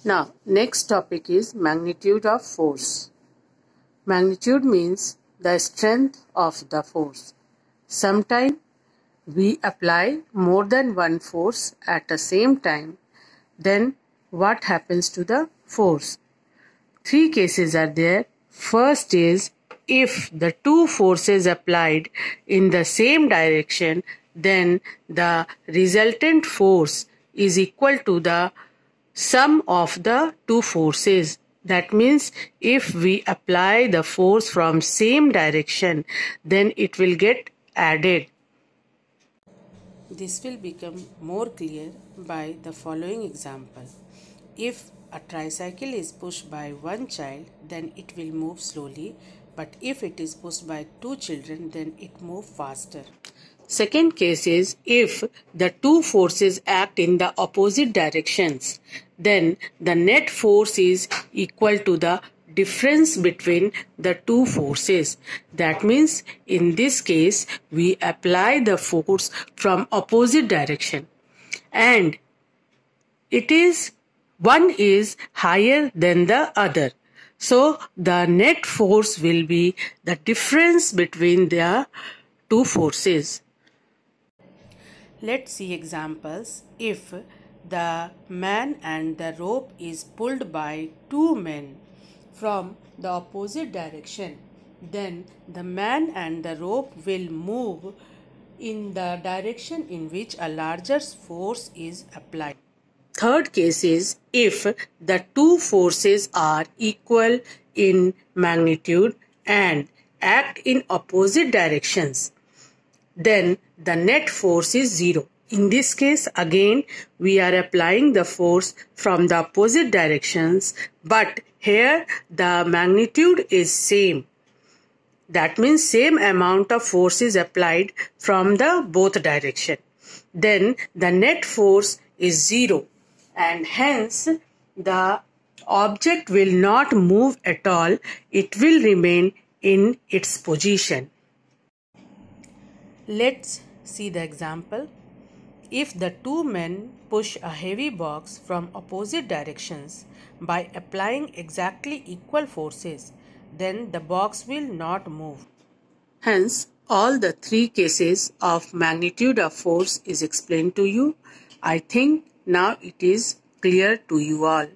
Now, next topic is magnitude of force. Magnitude means the strength of the force. Sometimes we apply more than one force at the same time. Then what happens to the force? Three cases are there. First is if the two forces applied in the same direction, then the resultant force is equal to the sum of the two forces. That means if we apply the force from same direction, then it will get added. This will become more clear by the following example. If a tricycle is pushed by one child, then it will move slowly, but if it is pushed by two children, then it moves faster. Second case is if the two forces act in the opposite directions, then the net force is equal to the difference between the two forces. That means in this case we apply the force from opposite direction and one is higher than the other. So the net force will be the difference between the two forces. Let's see examples. If the man and the rope is pulled by two men from the opposite direction, then the man and the rope will move in the direction in which a larger force is applied. Third case is if the two forces are equal in magnitude and act in opposite directions, then the net force is zero. In this case, again, we are applying the force from the opposite directions, but here the magnitude is same. That means same amount of force is applied from the both direction. Then the net force is zero and hence the object will not move at all. It will remain in its position. Let's see the example. If the two men push a heavy box from opposite directions by applying exactly equal forces, then the box will not move. Hence, all the three cases of magnitude of force is explained to you. I think now it is clear to you all.